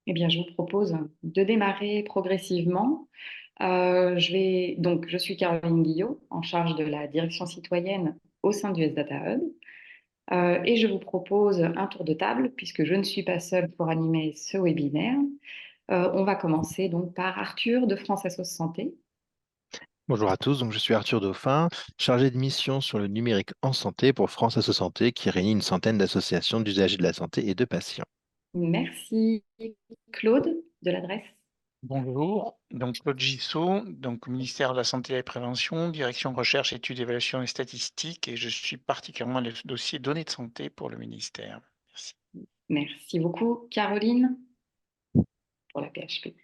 Eh bien, je vous propose de démarrer progressivement. Je suis Caroline Guillot, en charge de la direction citoyenne au sein du S-Data Hub. Et je vous propose un tour de table, puisque je ne suis pas seule pour animer ce webinaire. On va commencer donc par Arthur de France Assos Santé. Bonjour à tous, donc je suis Arthur Dauphin, chargé de mission sur le numérique en santé pour France Asso Santé, qui réunit une centaine d'associations d'usagers de la santé et de patients. Merci Claude de l'adresse. Bonjour, donc Claude Gissot, donc ministère de la Santé et de la Prévention, direction recherche, études, évaluation et statistiques, et je suis particulièrement le dossier données de santé pour le ministère. Merci. Merci beaucoup Caroline pour la PHP.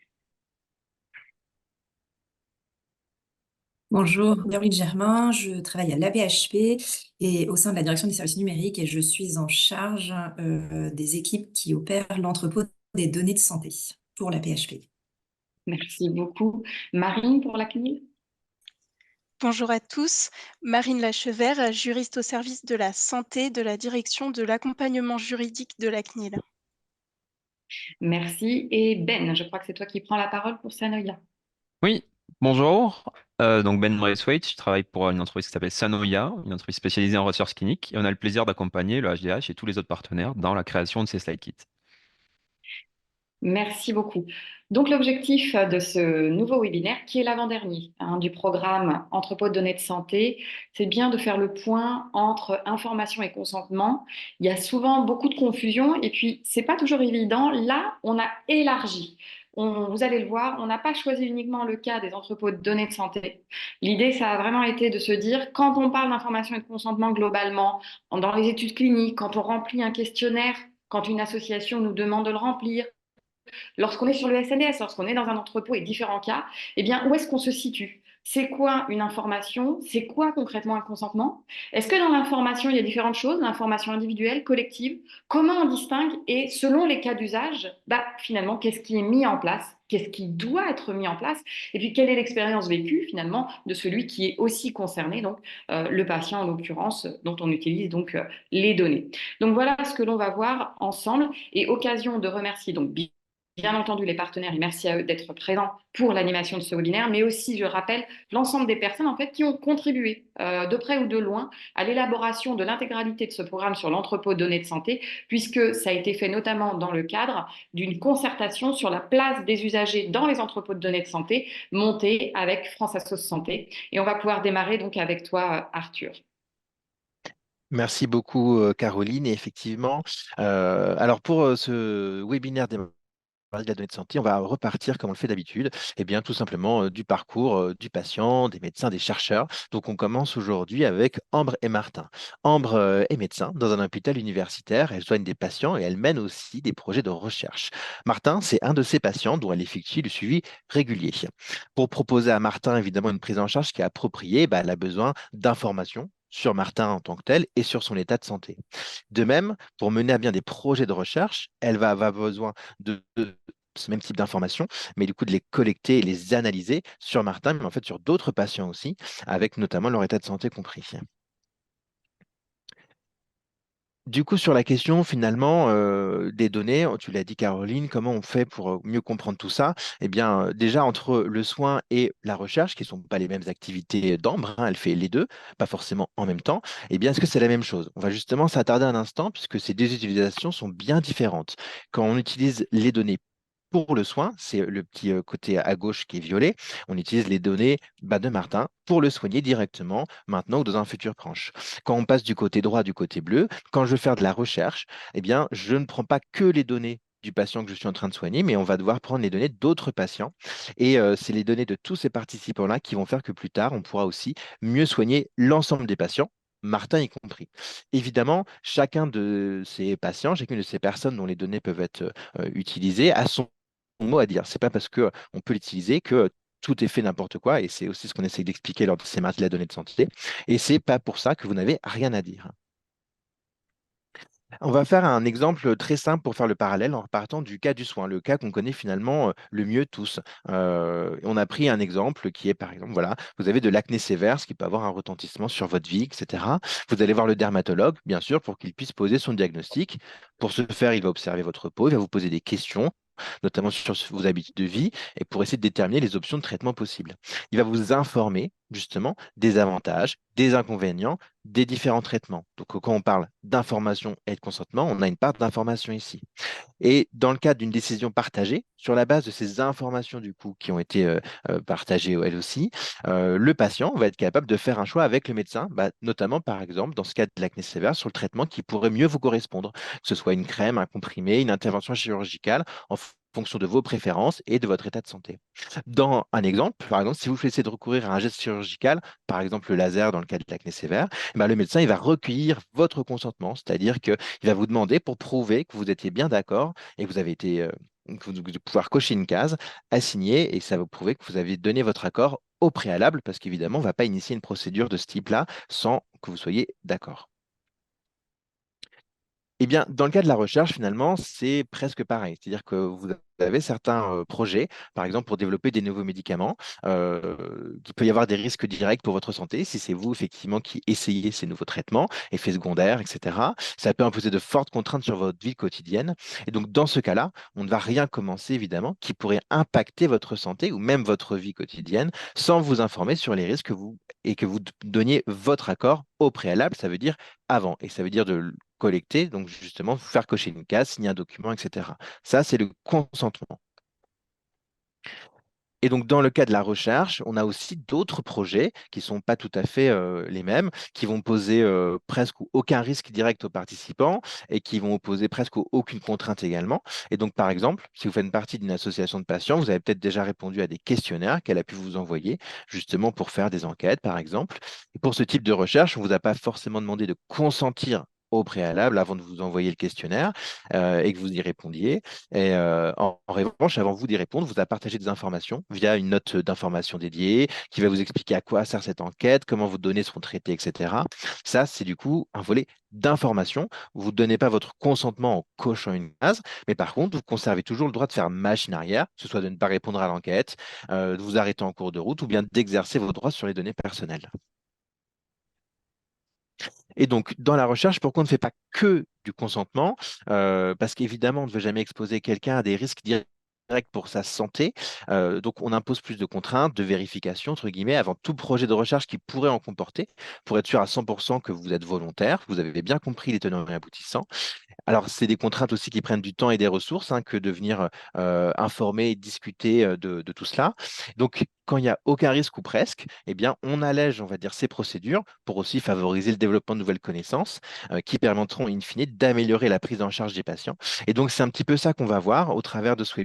Bonjour, Caroline Germain, je travaille à l'AP-HP et au sein de la direction des services numériques et je suis en charge des équipes qui opèrent l'entrepôt des données de santé pour l'AP-HP. Merci beaucoup Marine pour la CNIL. Bonjour à tous, Marine Lachevert, juriste au service de la santé de la direction de l'accompagnement juridique de la CNIL. Merci. Et Ben, je crois que c'est toi qui prends la parole pour Sanoya. Oui, bonjour. Donc Ben Braithwaite, je travaille pour une entreprise qui s'appelle Sanoya, une entreprise spécialisée en recherche clinique, et on a le plaisir d'accompagner le HDH et tous les autres partenaires dans la création de ces slide kits. Merci beaucoup. Donc, l'objectif de ce nouveau webinaire, qui est l'avant-dernier du programme Entrepôt de données de santé, c'est bien de faire le point entre information et consentement. Il y a souvent beaucoup de confusion et puis, c'est pas toujours évident. Là, on a élargi. Vous allez le voir, on n'a pas choisi uniquement le cas des entrepôts de données de santé. L'idée, ça a vraiment été de se dire, quand on parle d'information et de consentement globalement, dans les études cliniques, quand on remplit un questionnaire, quand une association nous demande de le remplir, lorsqu'on est sur le SNS, lorsqu'on est dans un entrepôt et différents cas, eh bien, où est-ce qu'on se situe? C'est quoi une information? C'est quoi concrètement un consentement? Est-ce que dans l'information, il y a différentes choses, l'information individuelle, collective? Comment on distingue? Et selon les cas d'usage, finalement, qu'est-ce qui est mis en place? Qu'est-ce qui doit être mis en place? Et puis, quelle est l'expérience vécue finalement de celui qui est aussi concerné, donc le patient en l'occurrence, dont on utilise donc les données. Donc voilà ce que l'on va voir ensemble et occasion de remercier donc bien entendu les partenaires et merci à eux d'être présents pour l'animation de ce webinaire, mais aussi, je rappelle, l'ensemble des personnes en fait qui ont contribué de près ou de loin à l'élaboration de l'intégralité de ce programme sur l'entrepôt de données de santé, puisque ça a été fait notamment dans le cadre d'une concertation sur la place des usagers dans les entrepôts de données de santé, montée avec France Assos Santé. Et on va pouvoir démarrer donc avec toi, Arthur. Merci beaucoup, Caroline. Et effectivement, alors pour ce webinaire des de la donnée de santé, on va repartir comme on le fait d'habitude, et bien tout simplement du parcours du patient, des médecins, des chercheurs. Donc on commence aujourd'hui avec Ambre et Martin. Ambre est médecin dans un hôpital universitaire, elle soigne des patients et elle mène aussi des projets de recherche. Martin, c'est un de ses patients dont elle effectue le suivi régulier. Pour proposer à Martin évidemment une prise en charge qui est appropriée, elle a besoin d'informations sur Martin en tant que tel et sur son état de santé. De même, pour mener à bien des projets de recherche, elle va avoir besoin de ce même type d'informations, mais du coup de les collecter et les analyser sur Martin, mais en fait sur d'autres patients aussi, avec notamment leur état de santé compris. Du coup, sur la question finalement des données, tu l'as dit Caroline, comment on fait pour mieux comprendre tout ça? Eh bien, déjà entre le soin et la recherche, qui ne sont pas les mêmes activités d'Ambre, elle fait les deux, pas forcément en même temps, eh bien, est-ce que c'est la même chose? On va justement s'attarder un instant, puisque ces deux utilisations sont bien différentes. Quand on utilise les données pour le soin, c'est le petit côté à gauche qui est violet. On utilise les données de Martin pour le soigner directement, maintenant ou dans un futur proche. Quand on passe du côté droit, du côté bleu, quand je veux faire de la recherche, eh bien, je ne prends pas que les données du patient que je suis en train de soigner, mais on va devoir prendre les données d'autres patients. Et c'est les données de tous ces participants-là qui vont faire que plus tard, on pourra aussi mieux soigner l'ensemble des patients. Martin y compris. Évidemment, chacun de ces patients, chacune de ces personnes dont les données peuvent être utilisées a son mot à dire. C'est pas parce que on peut l'utiliser que tout est fait n'importe quoi, et c'est aussi ce qu'on essaie d'expliquer lors de ces mardis de la donnée de santé. Et c'est pas pour ça que vous n'avez rien à dire. On va faire un exemple très simple pour faire le parallèle en partant du cas du soin, le cas qu'on connaît finalement le mieux tous. On a pris un exemple qui est par exemple, voilà, vous avez de l'acné sévère, ce qui peut avoir un retentissement sur votre vie, etc. Vous allez voir le dermatologue, bien sûr, pour qu'il puisse poser son diagnostic. Pour ce faire, il va observer votre peau, il va vous poser des questions notamment sur vos habitudes de vie, et pour essayer de déterminer les options de traitement possibles. Il va vous informer justement des avantages, des inconvénients, des différents traitements. Donc quand on parle d'information et de consentement, on a une part d'information ici. Et dans le cadre d'une décision partagée, sur la base de ces informations du coup qui ont été partagées elles aussi, le patient va être capable de faire un choix avec le médecin, notamment par exemple dans ce cas de l'acné sévère sur le traitement qui pourrait mieux vous correspondre, que ce soit une crème, un comprimé, une intervention chirurgicale fonction de vos préférences et de votre état de santé. Dans un exemple, par exemple, si vous choisissez de recourir à un geste chirurgical, par exemple le laser dans le cas de l'acné sévère, le médecin il va recueillir votre consentement, c'est-à-dire qu'il va vous demander pour prouver que vous étiez bien d'accord et que vous avez été, que vous pouvoir cocher une case, assigner, et ça va prouver que vous avez donné votre accord au préalable, parce qu'évidemment, on ne va pas initier une procédure de ce type-là sans que vous soyez d'accord. Eh bien, dans le cas de la recherche, finalement, c'est presque pareil. C'est-à-dire que vous avez certains projets, par exemple pour développer des nouveaux médicaments, qu'il peut y avoir des risques directs pour votre santé si c'est vous, effectivement, qui essayez ces nouveaux traitements, effets secondaires, etc. Ça peut imposer de fortes contraintes sur votre vie quotidienne. Et donc, dans ce cas-là, on ne va rien commencer, évidemment, qui pourrait impacter votre santé ou même votre vie quotidienne sans vous informer sur les risques et que vous donniez votre accord au préalable. Ça veut dire avant. Et ça veut dire de collecter, donc justement, faire cocher une case, signer un document, etc. Ça, c'est le consentement. Et donc, dans le cas de la recherche, on a aussi d'autres projets qui ne sont pas tout à fait les mêmes, qui vont poser presque aucun risque direct aux participants et qui vont poser presque aucune contrainte également. Et donc, par exemple, si vous faites partie d'une association de patients, vous avez peut-être déjà répondu à des questionnaires qu'elle a pu vous envoyer, justement pour faire des enquêtes, par exemple. Et pour ce type de recherche, on ne vous a pas forcément demandé de consentir au préalable avant de vous envoyer le questionnaire et que vous y répondiez. Et en revanche, avant vous d'y répondre, vous a partagé des informations via une note d'information dédiée qui va vous expliquer à quoi sert cette enquête, comment vos données seront traitées, etc. Ça, c'est du coup un volet d'information. Vous ne donnez pas votre consentement en cochant une case, mais par contre, vous conservez toujours le droit de faire machine arrière, que ce soit de ne pas répondre à l'enquête, de vous arrêter en cours de route ou bien d'exercer vos droits sur les données personnelles. Et donc, dans la recherche, pourquoi on ne fait pas que du consentement? Parce qu'évidemment, on ne veut jamais exposer quelqu'un à des risques directs pour sa santé. Donc, on impose plus de contraintes, de vérification, entre guillemets, avant tout projet de recherche qui pourrait en comporter, pour être sûr à 100% que vous êtes volontaire, que vous avez bien compris les tenants et aboutissants. Alors, c'est des contraintes aussi qui prennent du temps et des ressources que de venir informer et discuter de tout cela. Donc, quand il n'y a aucun risque ou presque, eh bien, on allège, on va dire, ces procédures pour aussi favoriser le développement de nouvelles connaissances qui permettront, in fine, d'améliorer la prise en charge des patients. Et donc, c'est un petit peu ça qu'on va voir au travers de ce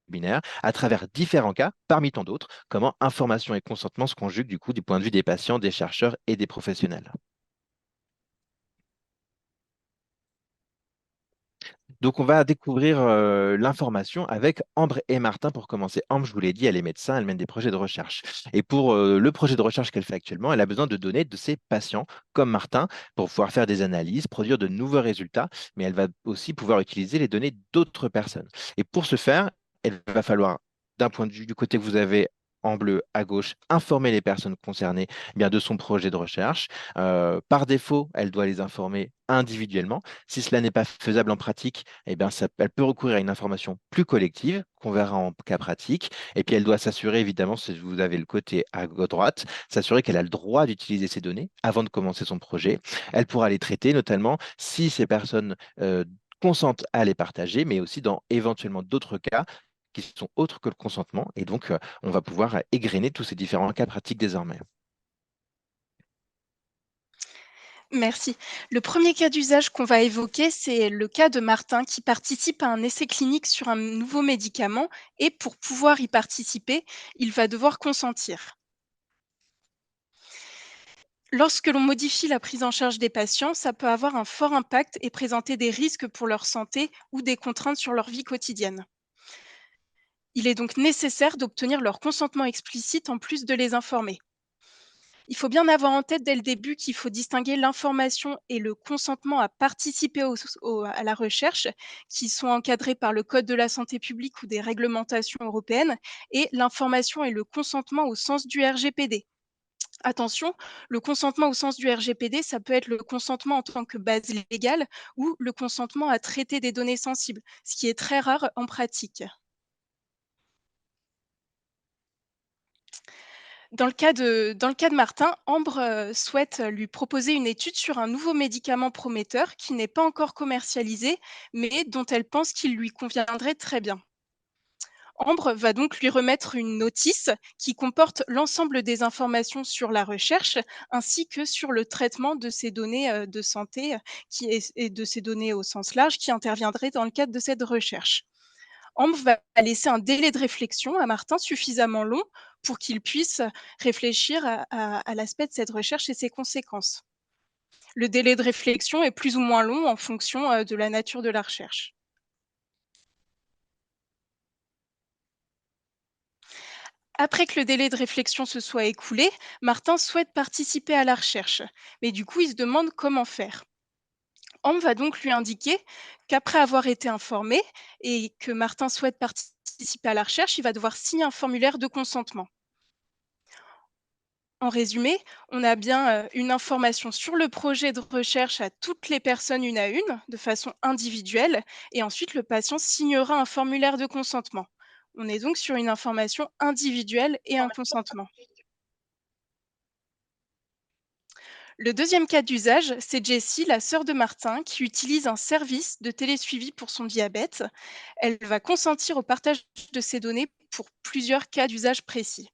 webinaire, à travers différents cas, parmi tant d'autres, comment information et consentement se conjuguent du coup du point de vue des patients, des chercheurs et des professionnels. Donc, on va découvrir l'information avec Ambre et Martin pour commencer. Ambre, je vous l'ai dit, elle est médecin, elle mène des projets de recherche. Et pour le projet de recherche qu'elle fait actuellement, elle a besoin de données de ses patients, comme Martin, pour pouvoir faire des analyses, produire de nouveaux résultats, mais elle va aussi pouvoir utiliser les données d'autres personnes. Et pour ce faire, elle va falloir, d'un point de vue du côté que vous avez en bleu à gauche, informer les personnes concernées bien, de son projet de recherche. Par défaut, elle doit les informer individuellement. Si cela n'est pas faisable en pratique, eh bien, elle peut recourir à une information plus collective qu'on verra en cas pratique. Et puis, elle doit s'assurer, évidemment, si vous avez le côté à droite, s'assurer qu'elle a le droit d'utiliser ces données avant de commencer son projet. Elle pourra les traiter, notamment si ces personnes consentent à les partager, mais aussi dans éventuellement d'autres cas qui sont autres que le consentement. Et donc, on va pouvoir égrener tous ces différents cas pratiques désormais. Merci. Le premier cas d'usage qu'on va évoquer, c'est le cas de Martin qui participe à un essai clinique sur un nouveau médicament et pour pouvoir y participer, il va devoir consentir. Lorsque l'on modifie la prise en charge des patients, ça peut avoir un fort impact et présenter des risques pour leur santé ou des contraintes sur leur vie quotidienne. Il est donc nécessaire d'obtenir leur consentement explicite en plus de les informer. Il faut bien avoir en tête dès le début qu'il faut distinguer l'information et le consentement à participer à la recherche, qui sont encadrés par le Code de la santé publique ou des réglementations européennes, et l'information et le consentement au sens du RGPD. Attention, le consentement au sens du RGPD, ça peut être le consentement en tant que base légale ou le consentement à traiter des données sensibles, ce qui est très rare en pratique. Dans le cas de Martin, Ambre souhaite lui proposer une étude sur un nouveau médicament prometteur qui n'est pas encore commercialisé, mais dont elle pense qu'il lui conviendrait très bien. Ambre va donc lui remettre une notice qui comporte l'ensemble des informations sur la recherche ainsi que sur le traitement de ces données de santé et de ces données au sens large qui interviendraient dans le cadre de cette recherche. Ambre va laisser un délai de réflexion à Martin suffisamment long pour qu'il puisse réfléchir à l'aspect de cette recherche et ses conséquences. Le délai de réflexion est plus ou moins long en fonction de la nature de la recherche. Après que le délai de réflexion se soit écoulé, Martin souhaite participer à la recherche, mais du coup il se demande comment faire. Ambre va donc lui indiquer qu'après avoir été informé et que Martin souhaite participer à la recherche, il va devoir signer un formulaire de consentement. En résumé, on a bien une information sur le projet de recherche à toutes les personnes une à une, de façon individuelle, et ensuite le patient signera un formulaire de consentement. On est donc sur une information individuelle et un consentement. Le deuxième cas d'usage, c'est Jessie, la sœur de Martin, qui utilise un service de télésuivi pour son diabète. Elle va consentir au partage de ces données pour plusieurs cas d'usage précis.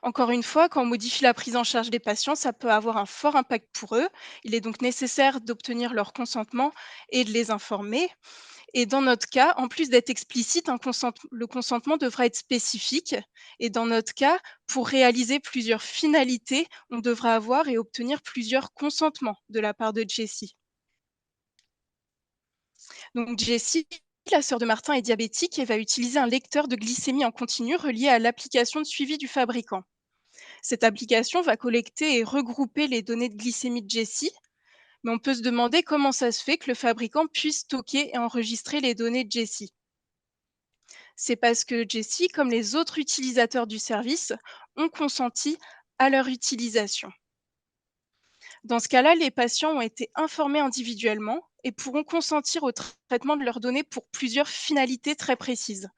Encore une fois, quand on modifie la prise en charge des patients, ça peut avoir un fort impact pour eux. Il est donc nécessaire d'obtenir leur consentement et de les informer. Et dans notre cas, en plus d'être explicite, le consentement devra être spécifique. Et dans notre cas, pour réaliser plusieurs finalités, on devra avoir et obtenir plusieurs consentements de la part de Jessie. Donc Jessie, la sœur de Martin, est diabétique et va utiliser un lecteur de glycémie en continu relié à l'application de suivi du fabricant. Cette application va collecter et regrouper les données de glycémie de Jessie, mais on peut se demander comment ça se fait que le fabricant puisse stocker et enregistrer les données de Jessie. C'est parce que Jessie, comme les autres utilisateurs du service, ont consenti à leur utilisation. Dans ce cas-là, les patients ont été informés individuellement et pourront consentir au traitement de leurs données pour plusieurs finalités très précises.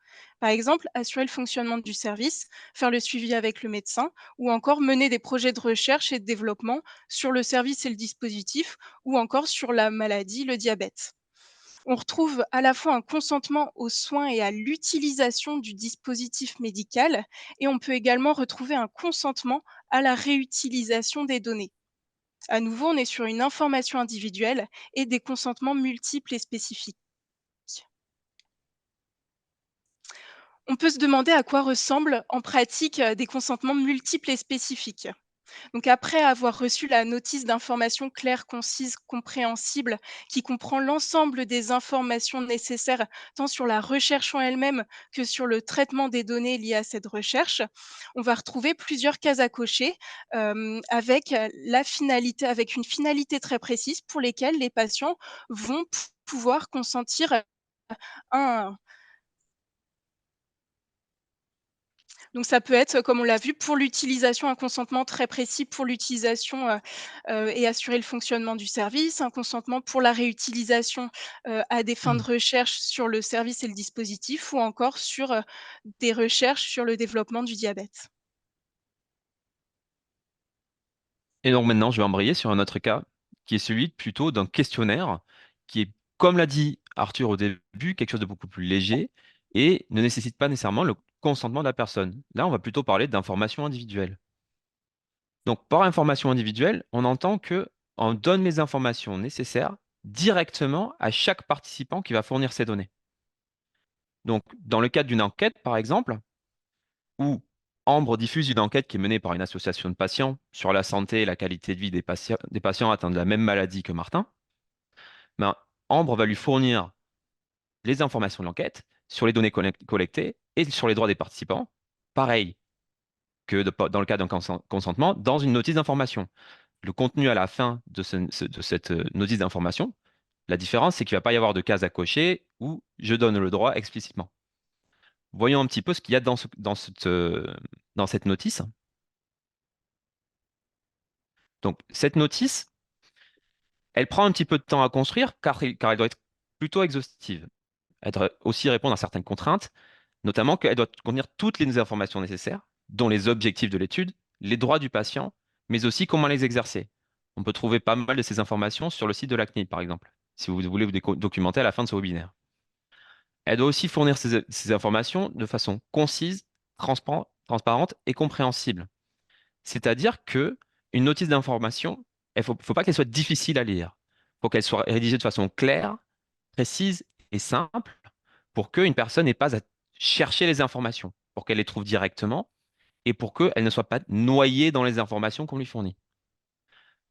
Par exemple, assurer le fonctionnement du service, faire le suivi avec le médecin ou encore mener des projets de recherche et de développement sur le service et le dispositif ou encore sur la maladie, le diabète. On retrouve à la fois un consentement aux soins et à l'utilisation du dispositif médical et on peut également retrouver un consentement à la réutilisation des données. À nouveau, on est sur une information individuelle et des consentements multiples et spécifiques. On peut se demander à quoi ressemblent en pratique des consentements multiples et spécifiques. Donc après avoir reçu la notice d'information claire, concise, compréhensible, qui comprend l'ensemble des informations nécessaires tant sur la recherche en elle-même que sur le traitement des données liées à cette recherche, on va retrouver plusieurs cases à cocher avec la finalité, avec une finalité très précise pour lesquelles les patients vont pouvoir consentir un, Donc ça peut être, comme on l'a vu, pour l'utilisation, un consentement très précis pour l'utilisation, et assurer le fonctionnement du service, un consentement pour la réutilisation, à des fins de Mm. recherche sur le service et le dispositif ou encore sur, des recherches sur le développement du diabète. Et donc maintenant, je vais embrayer sur un autre cas, qui est celui plutôt d'un questionnaire, qui est, comme l'a dit Arthur au début, quelque chose de beaucoup plus léger et ne nécessite pas nécessairement le consentement de la personne. Là, on va plutôt parler d'information individuelle. Donc, par information individuelle, on entend que on donne les informations nécessaires directement à chaque participant qui va fournir ces données. Donc, dans le cadre d'une enquête, par exemple, où Ambre diffuse une enquête qui est menée par une association de patients sur la santé et la qualité de vie des patients atteints de la même maladie que Martin, ben, Ambre va lui fournir les informations de l'enquête sur les données collectées et sur les droits des participants, pareil que dans le cas d'un consentement, dans une notice d'information. Le contenu à la fin de cette notice d'information, la différence, c'est qu'il ne va pas y avoir de case à cocher où je donne le droit explicitement. voyons un petit peu ce qu'il y a dans cette notice. Donc, cette notice, elle prend un petit peu de temps à construire car elle doit être plutôt exhaustive. Elle doit aussi répondre à certaines contraintes, notamment qu'elle doit contenir toutes les informations nécessaires, dont les objectifs de l'étude, les droits du patient, mais aussi comment les exercer. On peut trouver pas mal de ces informations sur le site de la CNIL, par exemple, si vous voulez vous documenter à la fin de ce webinaire. Elle doit aussi fournir ces informations de façon concise, transparente et compréhensible. C'est-à-dire que une notice d'information, il ne faut pas qu'elle soit difficile à lire. Il faut qu'elle soit rédigée de façon claire, précise et simple pour qu'une personne n'ait pas à chercher les informations, pour qu'elle les trouve directement et pour qu'elle ne soit pas noyée dans les informations qu'on lui fournit.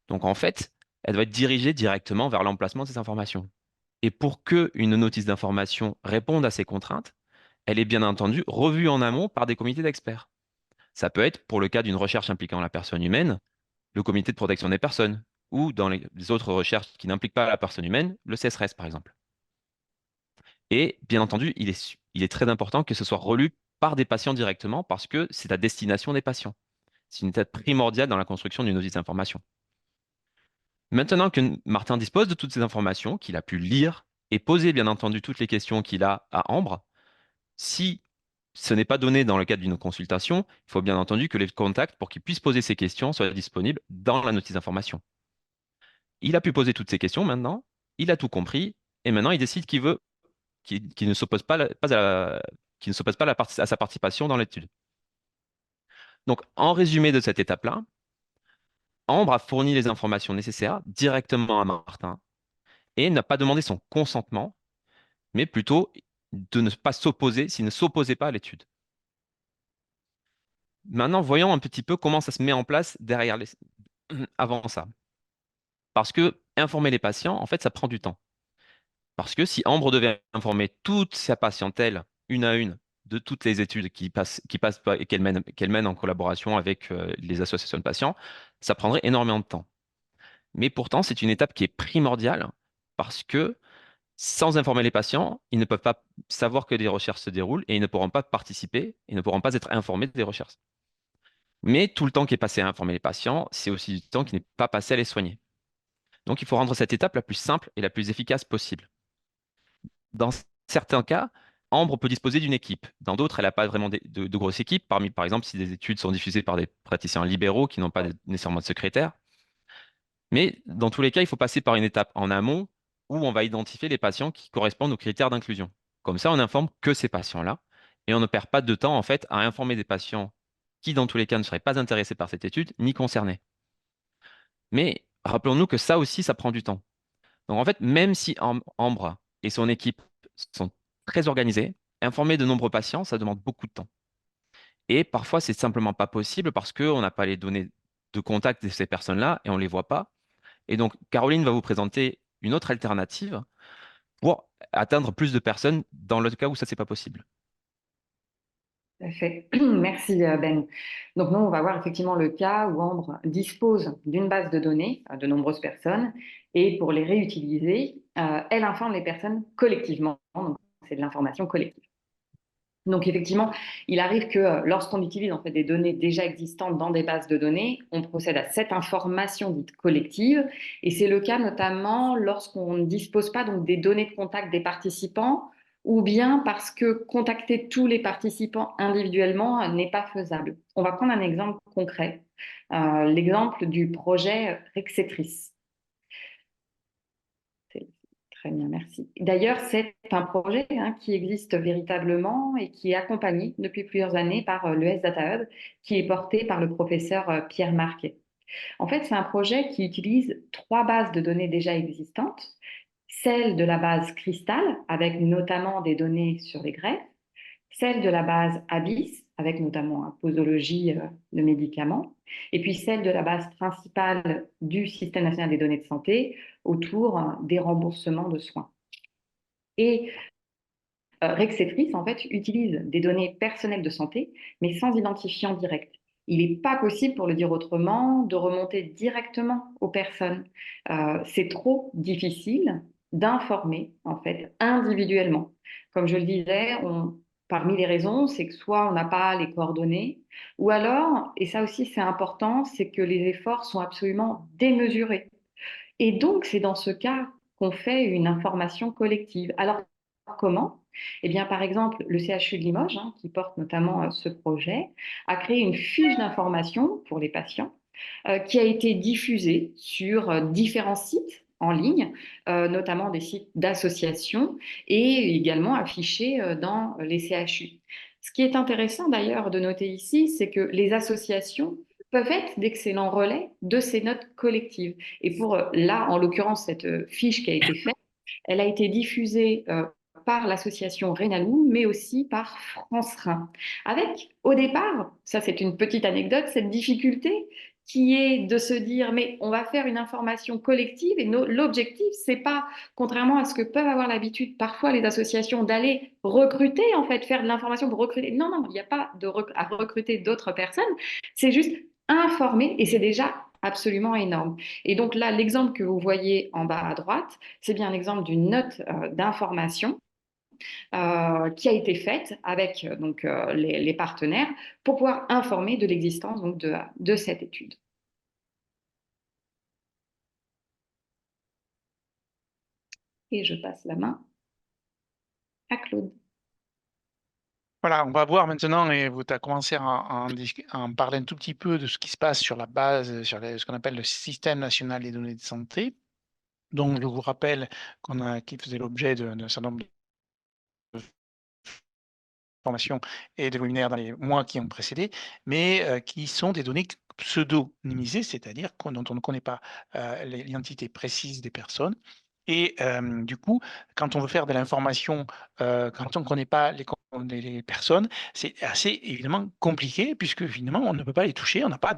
Donc en fait, elle doit être dirigée directement vers l'emplacement de ces informations. Et pour qu'une notice d'information réponde à ces contraintes, elle est bien entendu revue en amont par des comités d'experts. Ça peut être, pour le cas d'une recherche impliquant la personne humaine, le comité de protection des personnes, ou dans les autres recherches qui n'impliquent pas la personne humaine, le CSRS par exemple. Et bien entendu, il est très important que ce soit relu par des patients directement parce que c'est à destination des patients. C'est une étape primordiale dans la construction d'une notice d'information. Maintenant que Martin dispose de toutes ces informations, qu'il a pu lire et poser bien entendu toutes les questions qu'il a à Ambre, si ce n'est pas donné dans le cadre d'une consultation, il faut bien entendu que les contacts pour qu'il puisse poser ces questions soient disponibles dans la notice d'information. Il a pu poser toutes ces questions maintenant, il a tout compris, et maintenant il décide qu'il ne s'oppose pas, qu'il ne s'oppose pas à sa participation dans l'étude. Donc, en résumé de cette étape-là, Ambre a fourni les informations nécessaires directement à Martin et n'a pas demandé son consentement, mais plutôt de ne pas s'opposer s'il ne s'opposait pas à l'étude. Maintenant, voyons un petit peu comment ça se met en place avant ça. Parce que informer les patients, en fait, ça prend du temps. Parce que si Ambre devait informer toute sa patientèle, une à une, de toutes les études qui passent et qu'elle mène en collaboration avec les associations de patients, ça prendrait énormément de temps. Mais pourtant, c'est une étape qui est primordiale parce que sans informer les patients, ils ne peuvent pas savoir que des recherches se déroulent et ils ne pourront pas participer, ils ne pourront pas être informés des recherches. Mais tout le temps qui est passé à informer les patients, c'est aussi du temps qui n'est pas passé à les soigner. Donc il faut rendre cette étape la plus simple et la plus efficace possible. Dans certains cas, Ambre peut disposer d'une équipe. Dans d'autres, elle n'a pas vraiment de grosses équipes. Par exemple, si des études sont diffusées par des praticiens libéraux qui n'ont pas nécessairement de secrétaire. Mais dans tous les cas, il faut passer par une étape en amont où on va identifier les patients qui correspondent aux critères d'inclusion. Comme ça, on n'informe que ces patients-là et on ne perd pas de temps en fait à informer des patients qui, dans tous les cas, ne seraient pas intéressés par cette étude ni concernés. Mais rappelons-nous que ça aussi, ça prend du temps. Donc en fait, même si Ambre et son équipe sont très organisés, informer de nombreux patients, ça demande beaucoup de temps. Et parfois, c'est simplement pas possible parce qu'on n'a pas les données de contact de ces personnes-là et on ne les voit pas. Et donc, Caroline va vous présenter une autre alternative pour atteindre plus de personnes dans le cas où ça, c'est pas possible. Tout à fait. Merci Ben. Donc nous, on va voir effectivement le cas où Ambre dispose d'une base de données de nombreuses personnes et pour les réutiliser, elle informe les personnes collectivement. Donc c'est de l'information collective. Donc effectivement, il arrive que lorsqu'on utilise en fait des données déjà existantes dans des bases de données, on procède à cette information dite collective. Et c'est le cas notamment lorsqu'on ne dispose pas donc des données de contact des participants ou bien parce que contacter tous les participants individuellement n'est pas faisable. On va prendre un exemple concret, l'exemple du projet Rexetris. Très bien, merci. D'ailleurs, c'est un projet qui existe véritablement et qui est accompagné depuis plusieurs années par l'ES Data Hub, qui est porté par le professeur Pierre Marquet. En fait, c'est un projet qui utilise 3 bases de données déjà existantes, celle de la base Crystal, avec notamment des données sur les greffes, celle de la base Abyss, avec notamment une posologie de médicaments, et puis celle de la base principale du Système national des données de santé autour des remboursements de soins. Et Rexetris, en fait, utilise des données personnelles de santé, mais sans identifiant direct. Il n'est pas possible, pour le dire autrement, de remonter directement aux personnes. C'est trop difficile d'informer, en fait, individuellement. Comme je le disais, Parmi les raisons, c'est que soit on n'a pas les coordonnées, ou alors, et ça aussi c'est important, c'est que les efforts sont absolument démesurés. Et donc, c'est dans ce cas qu'on fait une information collective. Alors, comment? Eh bien, par exemple, le CHU de Limoges, qui porte notamment ce projet, a créé une fiche d'information pour les patients qui a été diffusée sur différents sites en ligne, notamment des sites d'associations et également affichée dans les CHU. Ce qui est intéressant d'ailleurs de noter ici, c'est que les associations peuvent être d'excellents relais de ces notes collectives. Et pour là, en l'occurrence, cette fiche qui a été faite, elle a été diffusée par l'association Rénalou, mais aussi par France Rhin. Avec, au départ, ça c'est une petite anecdote, cette difficulté qui est de se dire, mais on va faire une information collective et l'objectif, c'est pas, contrairement à ce que peuvent avoir l'habitude parfois les associations, d'aller recruter, en fait, faire de l'information pour recruter. Non, non, il n'y a pas à recruter d'autres personnes, c'est juste informer et c'est déjà absolument énorme. Et donc là, l'exemple que vous voyez en bas à droite, c'est bien l'exemple d'une note d'information qui a été faite avec donc, les partenaires pour pouvoir informer de l'existence donc, de cette étude. Et je passe la main à Claude. Voilà, on va voir maintenant, et vous as commencé à en parler un tout petit peu de ce qui se passe sur la base, sur ce qu'on appelle le Système national des données de santé. Donc, je vous rappelle qui faisait l'objet d'un certain nombre de formations et de webinaires dans les mois qui ont précédé, mais qui sont des données pseudonymisées, c'est-à-dire dont on ne connaît pas l'identité précise des personnes. Et du coup, quand on veut faire de l'information, quand on ne connaît pas les personnes, c'est assez évidemment compliqué puisque finalement on ne peut pas les toucher, on n'a pas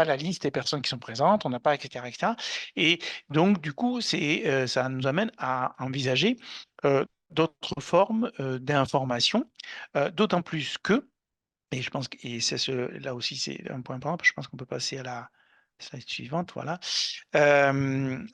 la liste des personnes qui sont présentes, on n'a pas, etc., etc. Et donc du coup, ça nous amène à envisager d'autres formes d'information, d'autant plus que, et je pense que, là aussi c'est un point important, je pense qu'on peut passer à la slide suivante, voilà. On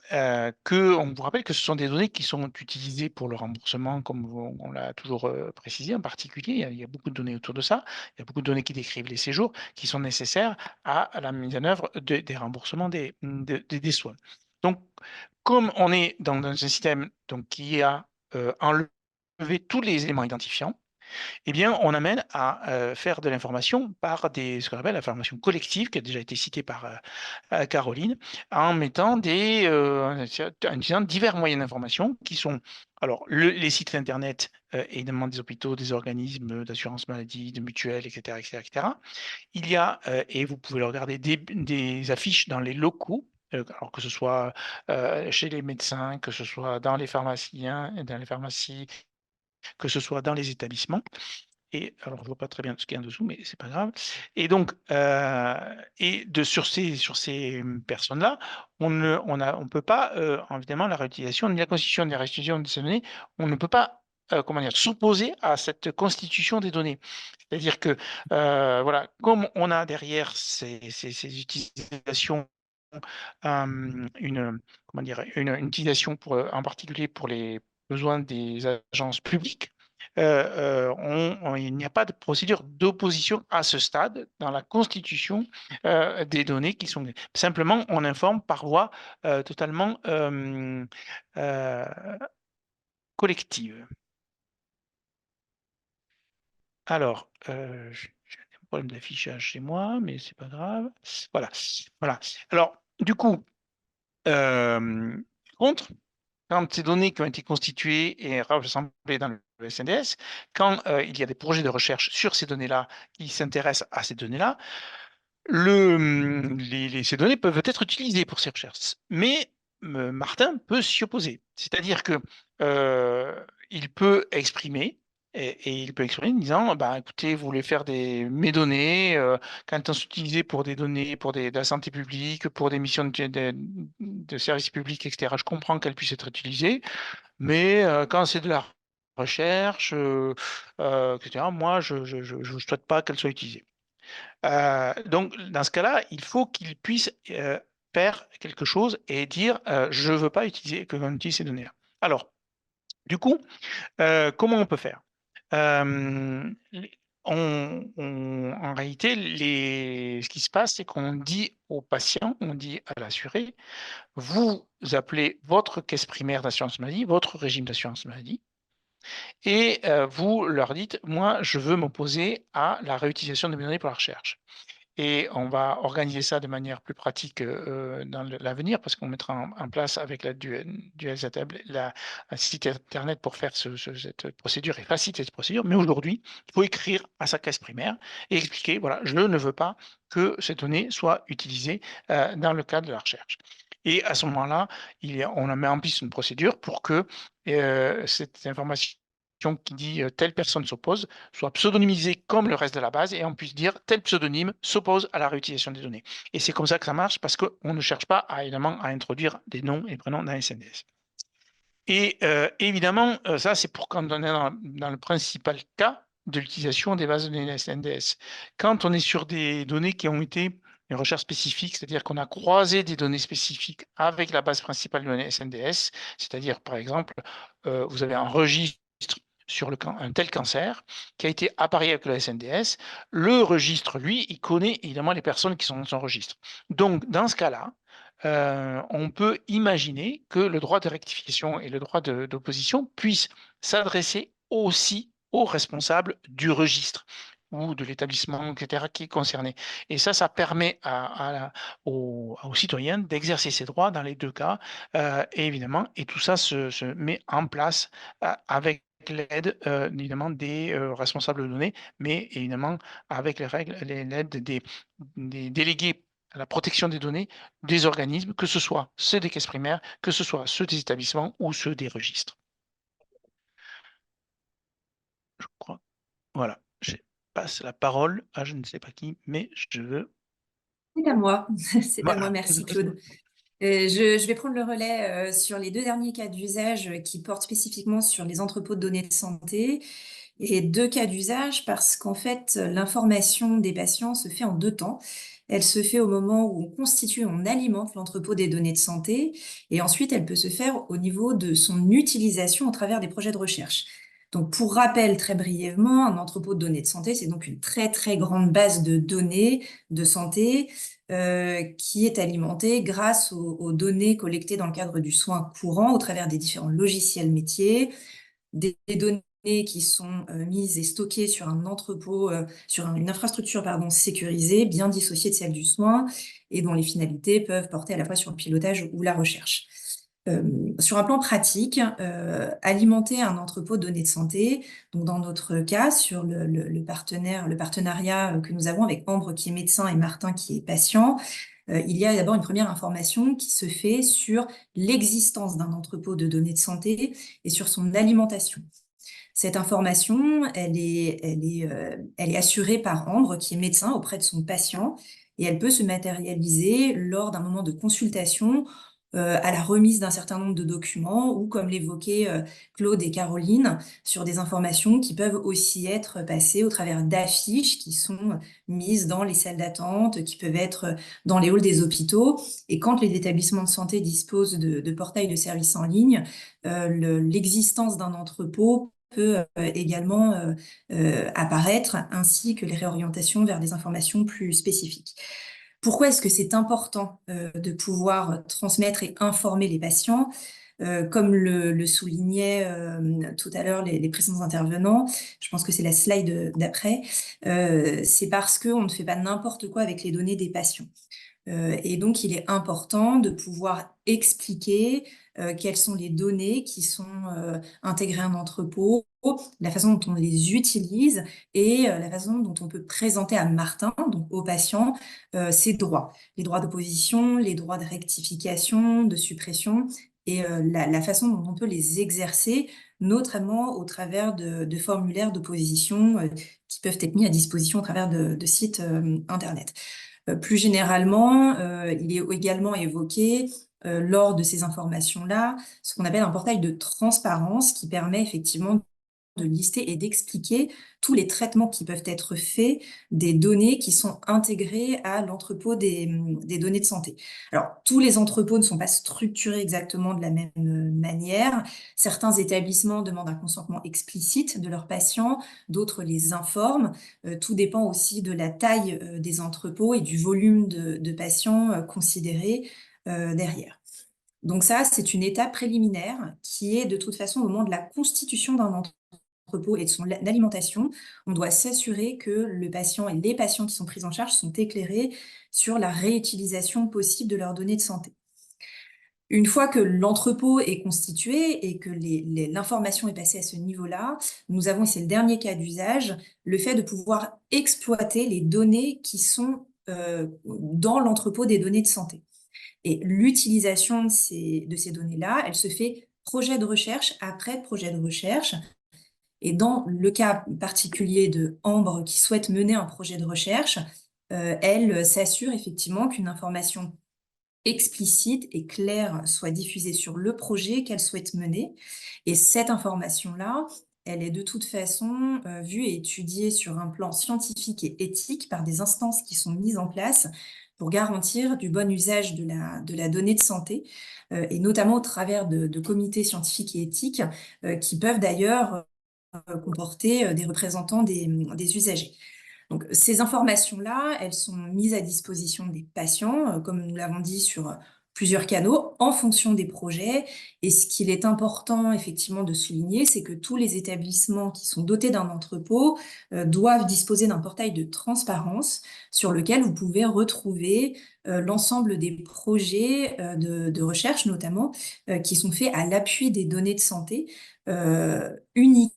vous rappelle que ce sont des données qui sont utilisées pour le remboursement, comme on l'a toujours précisé en particulier. Il y a beaucoup de données autour de ça. Il y a beaucoup de données qui décrivent les séjours qui sont nécessaires à la mise en œuvre des remboursements des soins. Donc, comme on est dans un système donc, qui a enlevé tous les éléments identifiants, eh bien, on amène à faire de l'information par ce qu'on appelle la formation collective, qui a déjà été citée par Caroline, en utilisant divers moyens d'information qui sont alors les sites internet, évidemment des hôpitaux, des organismes d'assurance maladie, de mutuelles, etc., etc., etc. Il y a, et vous pouvez le regarder, des affiches dans les locaux, alors que ce soit chez les médecins, que ce soit dans les pharmaciens, dans les pharmacies, que ce soit dans les établissements. Et alors, je ne vois pas très bien ce qu'il y a en dessous, mais c'est pas grave. Et donc, sur ces personnes-là, on ne peut pas, évidemment, la réutilisation ni la constitution ni la restitution de ces données, on ne peut pas, s'opposer à cette constitution des données. C'est-à-dire que, voilà, comme on a derrière ces utilisations, une utilisation en particulier pour les besoins des agences publiques, il n'y a pas de procédure d'opposition à ce stade dans la constitution des données qui sont. Simplement, on informe par voie totalement collective. Alors, j'ai un problème d'affichage chez moi, mais c'est pas grave. Voilà. Voilà. Alors, du coup, contre, quand ces données qui ont été constituées et rassemblées dans le SNDS, quand il y a des projets de recherche sur ces données-là qui s'intéressent à ces données-là, ces données peuvent être utilisées pour ces recherches. Mais Martin peut s'y opposer. C'est-à-dire que il peut exprimer, et il peut exprimer en disant, bah, écoutez, vous voulez faire mes données, quand elles sont utilisées pour des données, de la santé publique, pour des missions de service public, etc., je comprends qu'elles puissent être utilisées, mais quand c'est de la recherche, etc., moi, je ne souhaite pas qu'elles soient utilisées. Donc, dans ce cas-là, il faut qu'il puisse faire quelque chose et dire je ne veux pas utiliser que l'on utilise ces données-là. Alors, du coup, comment on peut faire? les- en réalité, ce qui se passe, c'est qu'on dit au patient, on dit à l'assuré, vous appelez votre caisse primaire d'assurance maladie, votre régime d'assurance maladie, et vous leur dites, moi, je veux m'opposer à la réutilisation de mes données pour la recherche. Et on va organiser ça de manière plus pratique dans l'avenir parce qu'on mettra en place avec la du LZTable un site internet pour faire cette procédure et faciliter cette procédure. Mais aujourd'hui, il faut écrire à sa caisse primaire et expliquer, voilà, je ne veux pas que ces données soient utilisées dans le cadre de la recherche. Et à ce moment-là, on a mis en place une procédure pour que cette information qui dit telle personne s'oppose soit pseudonymisée comme le reste de la base et on puisse dire tel pseudonyme s'oppose à la réutilisation des données. Et c'est comme ça que ça marche parce qu'on ne cherche pas évidemment à introduire des noms et prénoms dans SNDS. Et évidemment, ça c'est pour quand on est dans le principal cas de l'utilisation des bases de données SNDS. Quand on est sur des données qui ont été des recherches spécifiques, c'est-à-dire qu'on a croisé des données spécifiques avec la base principale de données SNDS, c'est-à-dire par exemple, vous avez un registre sur un tel cancer qui a été appareillé avec le SNDS, le registre, lui, il connaît évidemment les personnes qui sont dans son registre. Donc, dans ce cas-là, on peut imaginer que le droit de rectification et le droit d'opposition puissent s'adresser aussi aux responsables du registre ou de l'établissement, etc., qui est concerné. Et ça permet aux citoyens d'exercer ses droits dans les deux cas, et évidemment, et tout ça se met en place avec l'aide évidemment des responsables de données, mais évidemment avec l'aide des délégués à la protection des données des organismes, que ce soit ceux des caisses primaires, que ce soit ceux des établissements ou ceux des registres. Je crois. Voilà, je passe la parole à je ne sais pas qui, mais je veux. C'est à moi, c'est à moi, Voilà. merci Claude. Je vais prendre le relais sur les deux derniers cas d'usage qui portent spécifiquement sur les entrepôts de données de santé. Et deux cas d'usage parce qu'en fait, l'information des patients se fait en deux temps. Elle se fait au moment où on constitue, on alimente l'entrepôt des données de santé, et ensuite elle peut se faire au niveau de son utilisation au travers des projets de recherche. Donc, pour rappel, très brièvement, un entrepôt de données de santé, c'est donc une très, très grande base de données de santé qui est alimentée grâce aux données collectées dans le cadre du soin courant au travers des différents logiciels métiers, des données qui sont mises et stockées sur un entrepôt, sur une infrastructure sécurisée, bien dissociée de celle du soin, et dont les finalités peuvent porter à la fois sur le pilotage ou la recherche. Sur un plan pratique, alimenter un entrepôt de données de santé, donc dans notre cas, sur le partenariat que nous avons avec Ambre qui est médecin et Martin qui est patient, il y a d'abord une première information qui se fait sur l'existence d'un entrepôt de données de santé et sur son alimentation. Cette information, elle est assurée par Ambre, qui est médecin auprès de son patient, et elle peut se matérialiser lors d'un moment de consultation, à la remise d'un certain nombre de documents, ou comme l'évoquaient Claude et Caroline, sur des informations qui peuvent aussi être passées au travers d'affiches qui sont mises dans les salles d'attente, qui peuvent être dans les halls des hôpitaux. Et quand les établissements de santé disposent de portails de services en ligne, l'existence d'un entrepôt peut également apparaître, ainsi que les réorientations vers des informations plus spécifiques. Pourquoi est-ce que c'est important de pouvoir transmettre et informer les patients? Comme le soulignaient tout à l'heure les précédents intervenants, je pense que c'est la slide d'après, c'est parce qu'on ne fait pas n'importe quoi avec les données des patients. Et donc, il est important de pouvoir expliquer quelles sont les données qui sont intégrées à un entrepôt, la façon dont on les utilise et la façon dont on peut présenter à Martin, donc au patient, ses droits. Les droits d'opposition, les droits de rectification, de suppression et la façon dont on peut les exercer, notamment au travers de formulaires d'opposition qui peuvent être mis à disposition au travers de sites Internet. Plus généralement, il est également évoqué lors de ces informations-là ce qu'on appelle un portail de transparence qui permet effectivement de lister et d'expliquer tous les traitements qui peuvent être faits des données qui sont intégrées à l'entrepôt des données de santé. Alors, tous les entrepôts ne sont pas structurés exactement de la même manière. Certains établissements demandent un consentement explicite de leurs patients, d'autres les informent. Tout dépend aussi de la taille des entrepôts et du volume de patients considérés derrière. Donc ça, c'est une étape préliminaire qui est de toute façon au moment de la constitution d'un entrepôt et de son alimentation. On doit s'assurer que le patient et les patients qui sont pris en charge sont éclairés sur la réutilisation possible de leurs données de santé. Une fois que l'entrepôt est constitué et que l'information est passée à ce niveau-là, nous avons, et c'est le dernier cas d'usage, le fait de pouvoir exploiter les données qui sont dans l'entrepôt des données de santé. Et l'utilisation de ces données-là, elle se fait projet de recherche après projet de recherche. Et dans le cas particulier de Ambre qui souhaite mener un projet de recherche, elle s'assure effectivement qu'une information explicite et claire soit diffusée sur le projet qu'elle souhaite mener. Et cette information-là, elle est de toute façon vue et étudiée sur un plan scientifique et éthique par des instances qui sont mises en place pour garantir du bon usage de la donnée de santé, et notamment au travers de comités scientifiques et éthiques qui peuvent d'ailleurs comporter des représentants des usagers. Donc, ces informations-là, elles sont mises à disposition des patients, comme nous l'avons dit, sur plusieurs canaux, en fonction des projets. Et ce qu'il est important, effectivement, de souligner, c'est que tous les établissements qui sont dotés d'un entrepôt doivent disposer d'un portail de transparence sur lequel vous pouvez retrouver l'ensemble des projets de recherche, notamment, qui sont faits à l'appui des données de santé, uniquement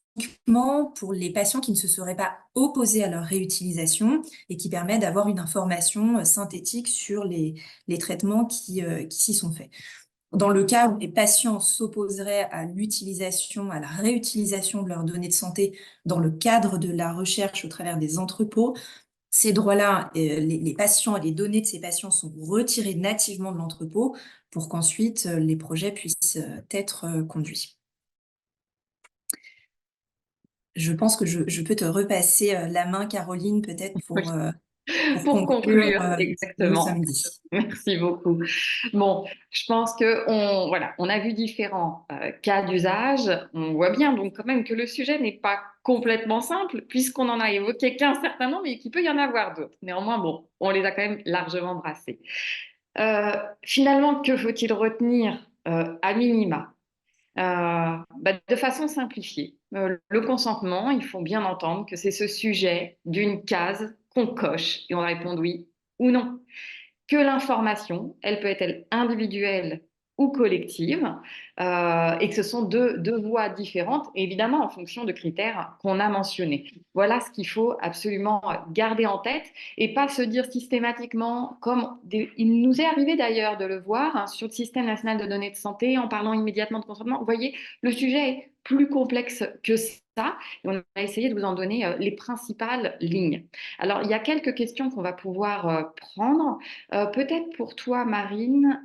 pour les patients qui ne se seraient pas opposés à leur réutilisation et qui permet d'avoir une information synthétique sur les traitements qui s'y sont faits. Dans le cas où les patients s'opposeraient à l'utilisation, à la réutilisation de leurs données de santé dans le cadre de la recherche au travers des entrepôts, ces droits-là, les patients et les données de ces patients sont retirés nativement de l'entrepôt pour qu'ensuite les projets puissent être conduits. Je pense que je peux te repasser la main, Caroline, peut-être pour Pour conclure conclure, le exactement. samedi. Merci beaucoup. Bon, je pense que on a vu différents cas d'usage. On voit bien donc quand même que le sujet n'est pas complètement simple puisqu'on en a évoqué qu'un certain nombre et qu'il peut y en avoir d'autres. Néanmoins, bon, on les a quand même largement brassés. Finalement, que faut-il retenir à minima? De façon simplifiée, le consentement, il faut bien entendre que c'est ce sujet d'une case qu'on coche et on répond oui ou non. Que l'information, elle peut être individuelle ou collective, et que ce sont deux voies différentes, évidemment en fonction de critères qu'on a mentionnés. Voilà ce qu'il faut absolument garder en tête et pas se dire systématiquement, il nous est arrivé d'ailleurs de le voir sur le système national de données de santé en parlant immédiatement de consentement. Vous voyez, le sujet est plus complexe que ça et on a essayé de vous en donner les principales lignes. Alors, il y a quelques questions qu'on va pouvoir prendre. Peut-être pour toi, Marine,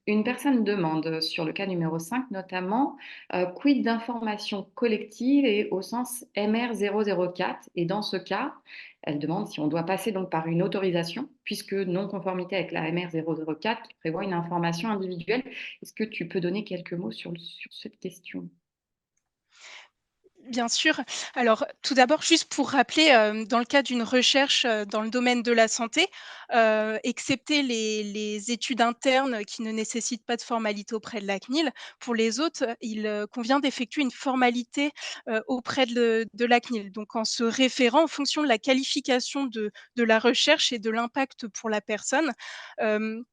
une personne demande sur le cas numéro 5 notamment, quid d'informations collectives et au sens MR004. Et dans ce cas, elle demande si on doit passer donc par une autorisation, puisque non-conformité avec la MR004 qui prévoit une information individuelle. Est-ce que tu peux donner quelques mots sur cette question? Bien sûr. Alors, tout d'abord, juste pour rappeler, dans le cas d'une recherche, dans le domaine de la santé, excepté les études internes qui ne nécessitent pas de formalité auprès de la CNIL, pour les autres, il, convient d'effectuer une formalité, auprès de la CNIL. Donc en se référant en fonction de la qualification de la recherche et de l'impact pour la personne, hem,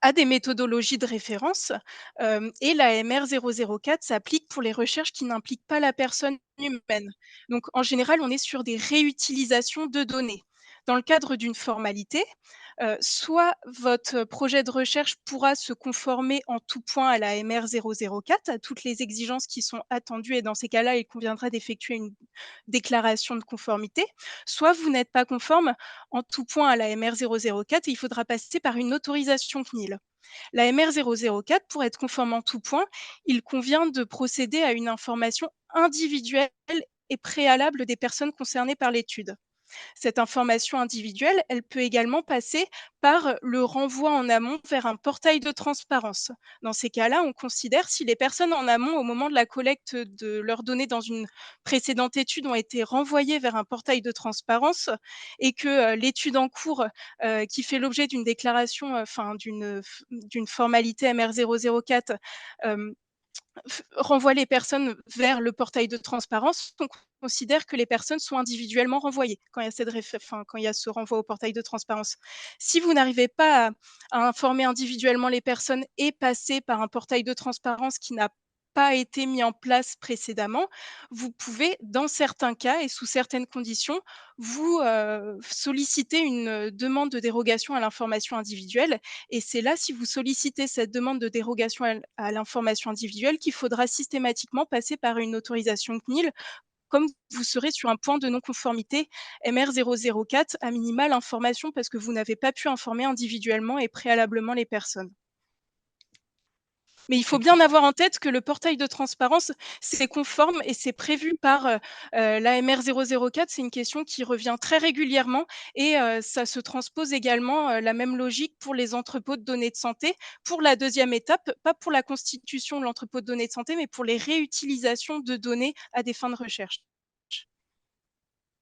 à des méthodologies de référence, et la MR004 s'applique pour les recherches qui n'impliquent pas la personne humaine. Donc en général, on est sur des réutilisations de données. Dans le cadre d'une formalité, soit votre projet de recherche pourra se conformer en tout point à la MR004, à toutes les exigences qui sont attendues et dans ces cas-là, il conviendra d'effectuer une déclaration de conformité, soit vous n'êtes pas conforme en tout point à la MR004 et il faudra passer par une autorisation CNIL. La MR004, pour être conforme en tout point, il convient de procéder à une information individuelle et préalable des personnes concernées par l'étude. Cette information individuelle, elle peut également passer par le renvoi en amont vers un portail de transparence. Dans ces cas-là, on considère si les personnes en amont, au moment de la collecte de leurs données dans une précédente étude, ont été renvoyées vers un portail de transparence et que l'étude en cours, qui fait l'objet d'une déclaration, d'une formalité MR004, renvoie les personnes vers le portail de transparence. On considère que les personnes sont individuellement renvoyées quand il y a quand il y a ce renvoi au portail de transparence. Si vous n'arrivez pas à informer individuellement les personnes et passer par un portail de transparence qui n'a pas été mis en place précédemment, vous pouvez, dans certains cas et sous certaines conditions, vous solliciter une demande de dérogation à l'information individuelle. Et c'est là, si vous sollicitez cette demande de dérogation à l'information individuelle, qu'il faudra systématiquement passer par une autorisation CNIL, comme vous serez sur un point de non-conformité MR004, à minima l'information parce que vous n'avez pas pu informer individuellement et préalablement les personnes. Mais il faut bien avoir en tête que le portail de transparence, c'est conforme et c'est prévu par l'AMR 004. C'est une question qui revient très régulièrement et ça se transpose également la même logique pour les entrepôts de données de santé. Pour la deuxième étape, pas pour la constitution de l'entrepôt de données de santé, mais pour les réutilisations de données à des fins de recherche.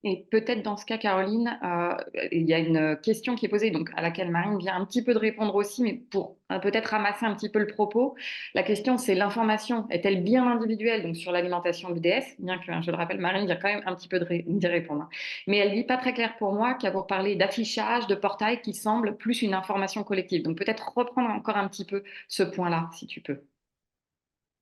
Et peut-être dans ce cas, Caroline, il y a une question qui est posée, donc à laquelle Marine vient un petit peu de répondre aussi, mais pour peut-être ramasser un petit peu le propos. La question, c'est l'information est-elle bien individuelle, donc sur l'alimentation BDS, bien que, je le rappelle, Marine vient quand même un petit peu d'y répondre. Mais elle dit pas très clair pour moi qu'à vous parler d'affichage, de portail qui semble plus une information collective. Donc peut-être reprendre encore un petit peu ce point-là, si tu peux.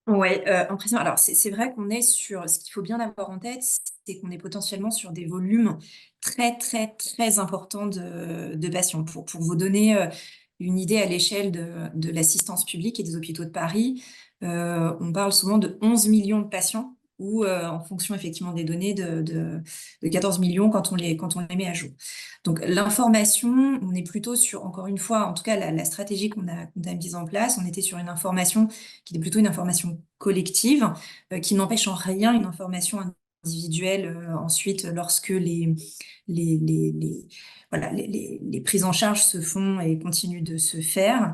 Ouais, impressionnant. Alors c'est vrai qu'on est sur ce qu'il faut bien avoir en tête, c'est qu'on est potentiellement sur des volumes très, très, très importants de patients. Pour vous donner, une idée à l'échelle de l'assistance publique et des hôpitaux de Paris, on parle souvent de 11 millions de patients ou, en fonction effectivement des données de 14 millions quand on les met à jour. Donc l'information, on est plutôt sur, encore une fois, en tout cas la stratégie qu'on a mise en place, on était sur une information qui est plutôt une information collective, qui n'empêche en rien une information individuelle, ensuite lorsque voilà, les prises en charge se font et continuent de se faire,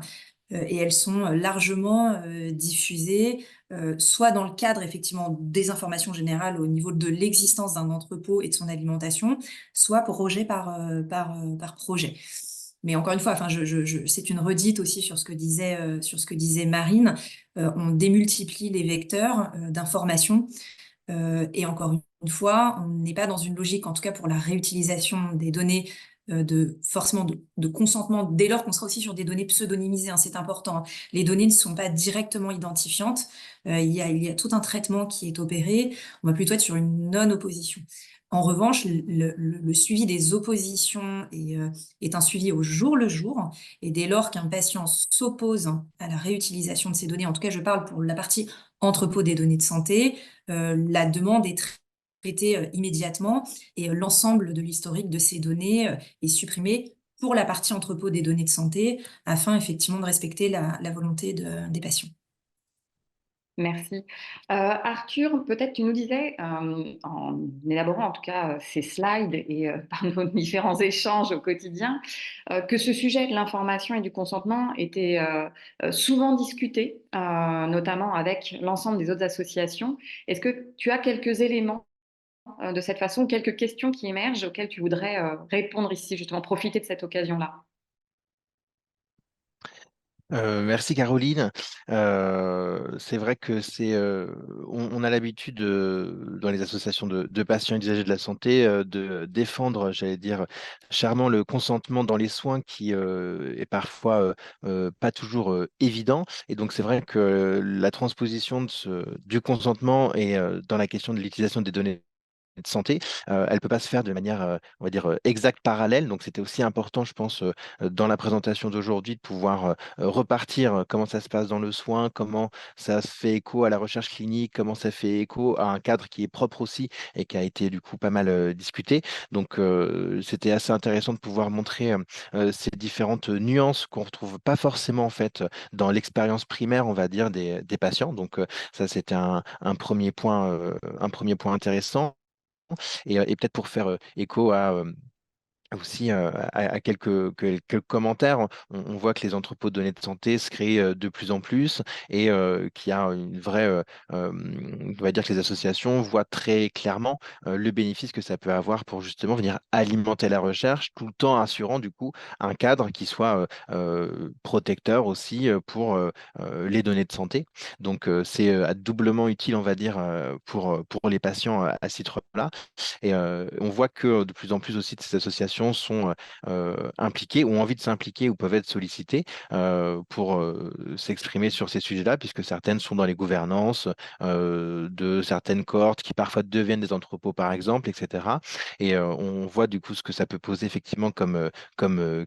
et elles sont largement diffusées, soit dans le cadre effectivement des informations générales au niveau de l'existence d'un entrepôt et de son alimentation, soit projet par projet. Mais encore une fois, enfin, c'est une redite aussi sur ce que disait Marine. On démultiplie les vecteurs d'information. Et encore une fois, on n'est pas dans une logique, en tout cas pour la réutilisation des données, forcément de consentement, dès lors qu'on sera aussi sur des données pseudonymisées, hein, c'est important, hein. Les données ne sont pas directement identifiantes. Il y a tout un traitement qui est opéré. On va plutôt être sur une non-opposition. En revanche, le suivi des oppositions est un suivi au jour le jour. Et dès lors qu'un patient s'oppose à la réutilisation de ces données, en tout cas, je parle pour la partie entrepôt des données de santé, la demande est traitée immédiatement et l'ensemble de l'historique de ces données est supprimé pour la partie entrepôt des données de santé afin effectivement de respecter la volonté des patients. Merci. Arthur, peut-être tu nous disais, en élaborant en tout cas ces slides et par nos différents échanges au quotidien, que ce sujet de l'information et du consentement était souvent discuté, notamment avec l'ensemble des autres associations. Est-ce que tu as quelques éléments de cette façon, quelques questions qui émergent auxquelles tu voudrais répondre ici, justement, profiter de cette occasion-là? Merci Caroline. C'est vrai que on a l'habitude dans les associations de patients et d'usagers de la santé de défendre, j'allais dire, chèrement le consentement dans les soins qui est parfois pas toujours évident. Et donc c'est vrai que la transposition du consentement et dans la question de l'utilisation des données de santé, elle ne peut pas se faire de manière, on va dire, exacte, parallèle. Donc, c'était aussi important, je pense, dans la présentation d'aujourd'hui, de pouvoir repartir comment ça se passe dans le soin, comment ça se fait écho à la recherche clinique, comment ça fait écho à un cadre qui est propre aussi et qui a été du coup pas mal discuté. Donc, c'était assez intéressant de pouvoir montrer ces différentes nuances qu'on retrouve pas forcément en fait dans l'expérience primaire, on va dire, des patients. Donc, ça, c'était un premier point intéressant. Et peut-être pour faire écho à aussi à quelques commentaires, on voit que les entrepôts de données de santé se créent de plus en plus et qu'il y a une vraie, on va dire que les associations voient très clairement le bénéfice que ça peut avoir pour justement venir alimenter la recherche, tout le temps assurant du coup un cadre qui soit protecteur aussi pour les données de santé. Donc c'est doublement utile, on va dire, pour les patients à ce titre-là. Et on voit que de plus en plus aussi de ces associations sont impliquées, ou ont envie de s'impliquer ou peuvent être sollicitées pour s'exprimer sur ces sujets-là, puisque certaines sont dans les gouvernances de certaines cohortes qui parfois deviennent des entrepôts, par exemple, etc. Et on voit du coup ce que ça peut poser effectivement comme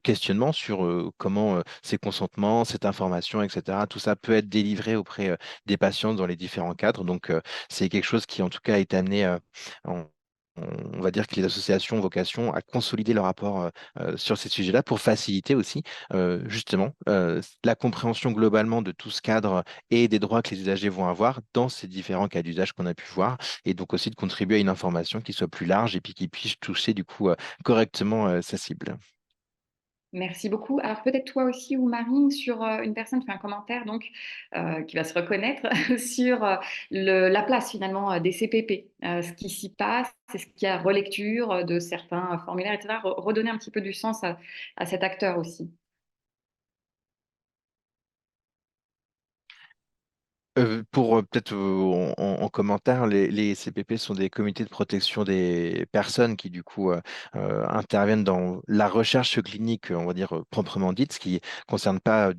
questionnement sur comment ces consentements, cette information, etc., tout ça peut être délivré auprès des patients dans les différents cadres. Donc, c'est quelque chose qui, en tout cas, est amené en on va dire que les associations ont vocation à consolider leur rapport sur ces sujets-là pour faciliter aussi justement la compréhension globalement de tout ce cadre et des droits que les usagers vont avoir dans ces différents cas d'usage qu'on a pu voir, et donc aussi de contribuer à une information qui soit plus large et puis qui puisse toucher du coup correctement sa cible. Merci beaucoup. Alors peut-être toi aussi ou Marine, sur une personne fait un commentaire donc qui va se reconnaître sur la place finalement des CPP, ce qui s'y passe, c'est ce qu'il y a relecture de certains formulaires, etc. Redonner un petit peu du sens à cet acteur aussi. Pour peut-être en commentaire, les CPP sont des comités de protection des personnes qui du coup interviennent dans la recherche clinique, on va dire proprement dite, ce qui ne concerne pas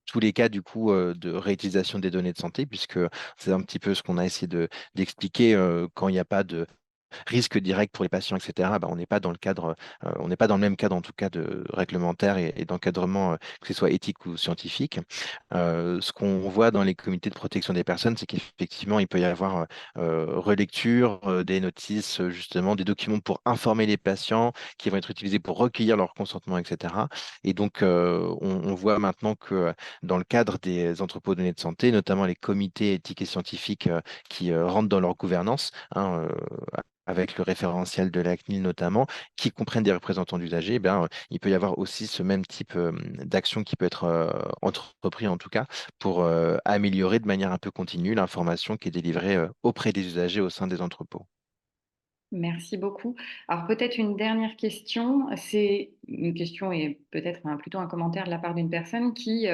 tous les cas du coup de réutilisation des données de santé, puisque c'est un petit peu ce qu'on a essayé d'expliquer quand il n'y a pas de risque direct pour les patients, etc., bah, on n'est pas dans le cadre, on n'est pas dans le même cadre en tout cas de réglementaire et d'encadrement, que ce soit éthique ou scientifique. Ce qu'on voit dans les comités de protection des personnes, c'est qu'effectivement, il peut y avoir relecture des notices, justement, des documents pour informer les patients qui vont être utilisés pour recueillir leur consentement, etc. Et donc, on voit maintenant que dans le cadre des entrepôts de données de santé, notamment les comités éthiques et scientifiques qui rentrent dans leur gouvernance, hein, avec le référentiel de la CNIL notamment, qui comprennent des représentants d'usagers, eh bien, il peut y avoir aussi ce même type d'action qui peut être entrepris en tout cas pour améliorer de manière un peu continue l'information qui est délivrée auprès des usagers au sein des entrepôts. Merci beaucoup. Alors peut-être une dernière question, c'est une question et peut-être plutôt un commentaire de la part d'une personne qui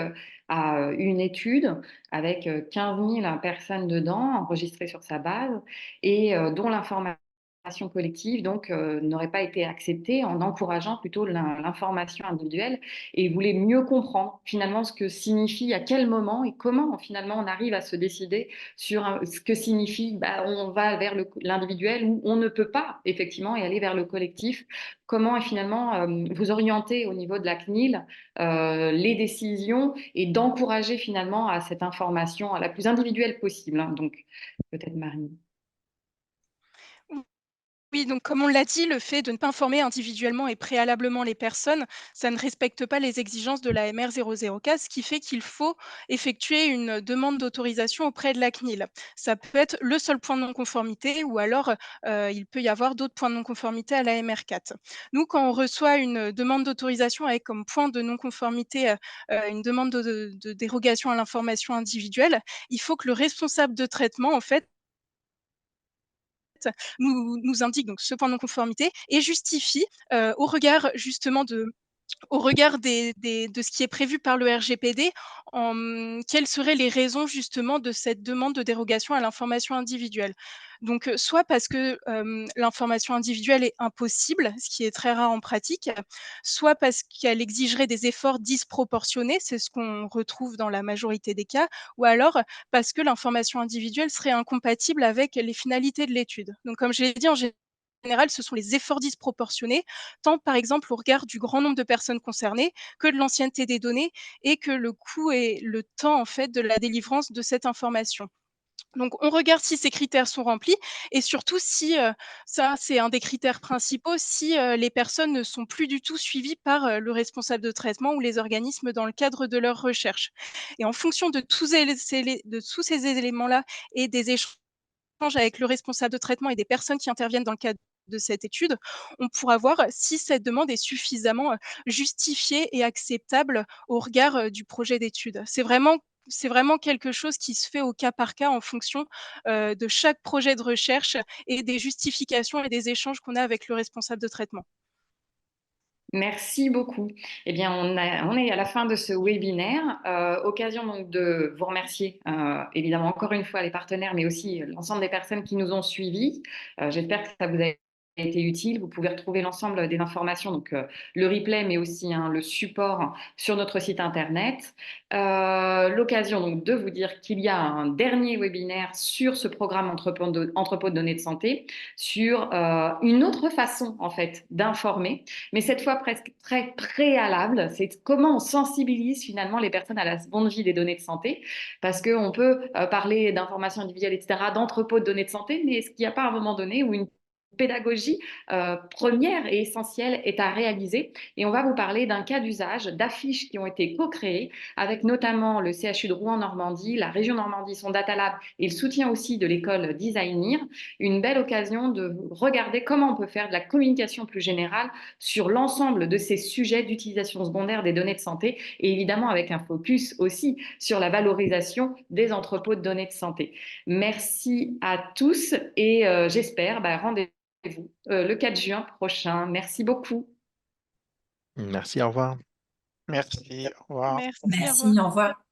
a eu une étude avec 15 000 personnes dedans, enregistrées sur sa base, et dont l'information collective donc n'aurait pas été acceptée en encourageant plutôt l'information individuelle, et voulait mieux comprendre finalement ce que signifie, à quel moment et comment finalement on arrive à se décider sur ce que signifie on va vers l'individuel ou on ne peut pas effectivement et aller vers le collectif. Comment finalement vous orienter au niveau de la CNIL les décisions et d'encourager finalement à cette information la plus individuelle possible, hein. Donc peut-être Marine. Oui, donc comme on l'a dit, le fait de ne pas informer individuellement et préalablement les personnes, ça ne respecte pas les exigences de la MR 00K, ce qui fait qu'il faut effectuer une demande d'autorisation auprès de la CNIL. Ça peut être le seul point de non-conformité ou alors il peut y avoir d'autres points de non-conformité à la MR4. Nous, quand on reçoit une demande d'autorisation avec comme point de non-conformité une demande de dérogation à l'information individuelle, il faut que le responsable de traitement, en fait, nous indique donc ce point de non-conformité et justifie au regard justement au regard de ce qui est prévu par le RGPD, quelles seraient les raisons justement de cette demande de dérogation à l'information individuelle. Donc, soit parce que l'information individuelle est impossible, ce qui est très rare en pratique, soit parce qu'elle exigerait des efforts disproportionnés, c'est ce qu'on retrouve dans la majorité des cas, ou alors parce que l'information individuelle serait incompatible avec les finalités de l'étude. Donc, comme je l'ai dit, en général, ce sont les efforts disproportionnés, tant par exemple au regard du grand nombre de personnes concernées que de l'ancienneté des données et que le coût et le temps en fait de la délivrance de cette information. Donc, on regarde si ces critères sont remplis et surtout si, ça c'est un des critères principaux, si, les personnes ne sont plus du tout suivies par, le responsable de traitement ou les organismes dans le cadre de leur recherche. Et en fonction de tous ces éléments-là et des échanges avec le responsable de traitement et des personnes qui interviennent dans le cadre de cette étude, on pourra voir si cette demande est suffisamment, justifiée et acceptable au regard, du projet d'étude. C'est vraiment quelque chose qui se fait au cas par cas en fonction, de chaque projet de recherche et des justifications et des échanges qu'on a avec le responsable de traitement. Merci beaucoup. Eh bien, on est à la fin de ce webinaire. Occasion donc de vous remercier, évidemment, encore une fois, les partenaires, mais aussi l'ensemble des personnes qui nous ont suivis. J'espère que ça vous a été utile. Vous pouvez retrouver l'ensemble des informations, donc le replay, mais aussi le support sur notre site internet. L'occasion donc de vous dire qu'il y a un dernier webinaire sur ce programme entrepôt de données de santé, sur une autre façon en fait d'informer, mais cette fois presque très préalable. C'est comment on sensibilise finalement les personnes à la seconde vie des données de santé, parce qu'on peut parler d'informations individuelles, etc., d'entrepôt de données de santé, mais est-ce qu'il n'y a pas un moment donné où une pédagogie première et essentielle est à réaliser? Et on va vous parler d'un cas d'usage, d'affiches qui ont été co-créées avec notamment le CHU de Rouen-Normandie, la région Normandie, son Data Lab et le soutien aussi de l'école Designir. Une belle occasion de regarder comment on peut faire de la communication plus générale sur l'ensemble de ces sujets d'utilisation secondaire des données de santé et évidemment avec un focus aussi sur la valorisation des entrepôts de données de santé. Merci à tous et j'espère rendez-vous le 4 juin prochain. Merci beaucoup. Merci, au revoir. Merci, au revoir. Merci, au revoir. Merci, au revoir.